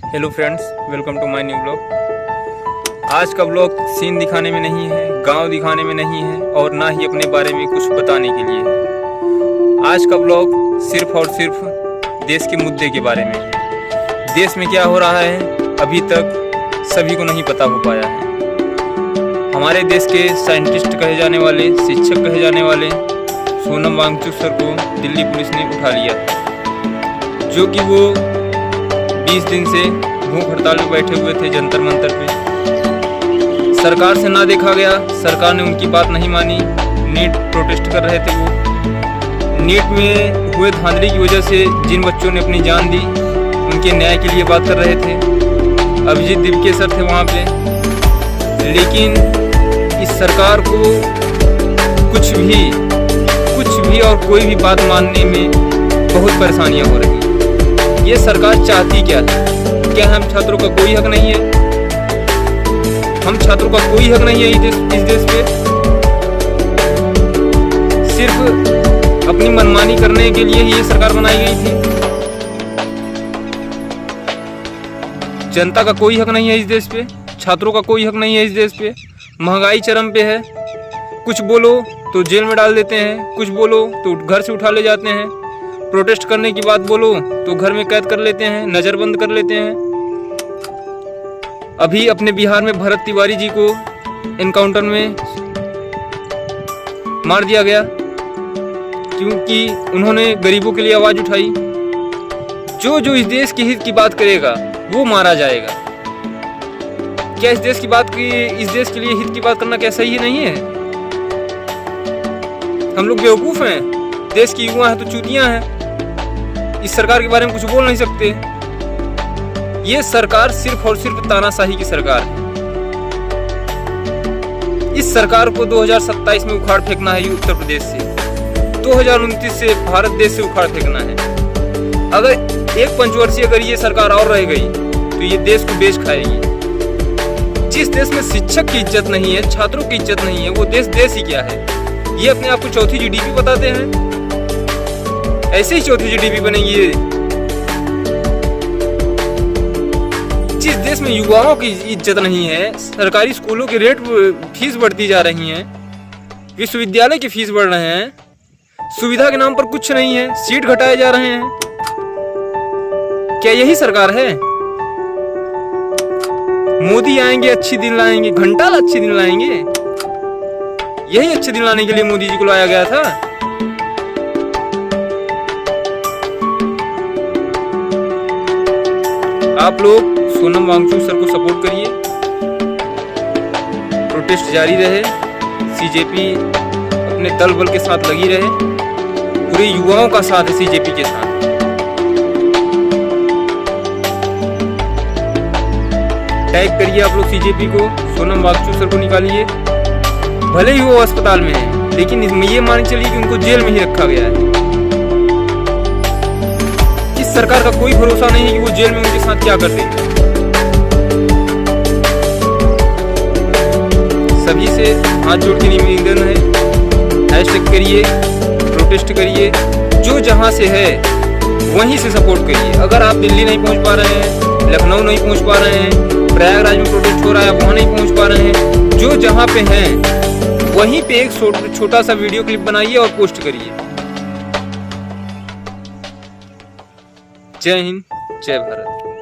Hello friends, welcome to my new blog. आज का blog scene दिखाने में नहीं है, गांव दिखाने में नहीं है और ना ही अपने बारे में कुछ बताने के लिए है। आज का ब्लॉग सिर्फ और सिर्फ देश के मुद्दे के बारे में है। देश में क्या हो रहा है अभी तक सभी को नहीं पता हो पाया है। हमारे देश के साइंटिस्ट कहे जाने वाले, शिक्षक कहे जाने वाले सोनम वांगचुक सर को दिल्ली पुलिस ने उठा लिया, जो कि वो 20 दिन से भूख हड़ताल में बैठे हुए थे जंतर मंतर पे। सरकार से ना देखा गया, सरकार ने उनकी बात नहीं मानी। नीट प्रोटेस्ट कर रहे थे वो। नीट में हुए धांधली की वजह से जिन बच्चों ने अपनी जान दी, उनके न्याय के लिए बात कर रहे थे। अभिजीत दिवके सर थे वहाँ पे। लेकिन इस सरकार को कुछ भी और कोई भी बात मानने में बहुत परेशानियाँ हो रही हैं। ये सरकार चाहती क्या है? क्या हम छात्रों का कोई हक नहीं है? हम छात्रों का कोई हक नहीं है इस देश पे? सिर्फ अपनी मनमानी करने के लिए ही ये सरकार बनाई गई थी। जनता का कोई हक नहीं है इस देश पे, छात्रों का कोई हक नहीं है इस देश पे। महंगाई चरम पे है। कुछ बोलो तो जेल में डाल देते हैं, कुछ बोलो तो घर से उठा ले जाते हैं। प्रोटेस्ट करने की बात बोलो तो घर में कैद कर लेते हैं, नजरबंद कर लेते हैं। अभी अपने बिहार में भरत तिवारी जी को एनकाउंटर में मार दिया गया क्योंकि उन्होंने गरीबों के लिए आवाज उठाई। जो इस देश के हित की बात करेगा वो मारा जाएगा। क्या इस देश के लिए हित की बात करना क्या सही नहीं है? हम लोग बेवकूफ हैं? देश की युवा है तो चूतियां हैं। इस सरकार के बारे में कुछ बोल नहीं सकते। ये सरकार सिर्फ और सिर्फ तानाशाही की सरकार है। इस सरकार को 2027 में उखाड़ फेंकना है उत्तर प्रदेश से, 2029 से भारत देश से उखाड़ फेंकना है। अगर एक पंचवर्षीय अगर ये सरकार और रह गई तो ये देश को बेच खाएगी। जिस देश में शिक्षक की इज्जत नहीं है, छात्रों की इज्जत नहीं है, वो देश ही क्या है? ये अपने आप को चौथी जीडीपी बताते हैं। ऐसे ही चौथी जीडीपी बनेगी ये। जिस देश में युवाओं की इज्जत नहीं है, सरकारी स्कूलों के रेट फीस बढ़ती जा रही हैं, विश्वविद्यालय की फीस बढ़ रहे हैं, सुविधा के नाम पर कुछ नहीं है, सीट घटाए जा रहे हैं। क्या यही सरकार है? मोदी आएंगे अच्छी दिन लाएंगे, घंटा अच्छी दिन लाएंगे। यही अच्छे दिन लाने के लिए मोदी जी को लाया गया था। आप लोग सोनम वांगचुक सर को सपोर्ट करिए। प्रोटेस्ट जारी रहे, सीजेपी अपने दल बल के साथ लगी रहे। पूरे युवाओं का साथ है सीजेपी के साथ। टैग करिए आप लोग सीजेपी को, सोनम वांगचुक सर को निकालिए। भले ही वो अस्पताल में है, लेकिन ये मान चलिए कि उनको जेल में ही रखा गया है। इस सरकार का कोई भरोसा नहीं है कि वो जेल में उनके साथ क्या कर देंगे। सभी से हाथ जोड़ के निवेदन है, हैशटैग करिए, प्रोटेस्ट करिए। जो जहां से है वहीं से सपोर्ट करिए। अगर आप दिल्ली नहीं पहुंच पा रहे हैं, लखनऊ नहीं पहुंच पा रहे हैं, प्रयागराज में प्रोटेस्ट हो रहा है वहां नहीं पहुंच पा रहे हैं, जो जहां पे हैं वहीं पे एक छोटा सा वीडियो क्लिप बनाइए और पोस्ट करिए। जय हिंद, जय भारत।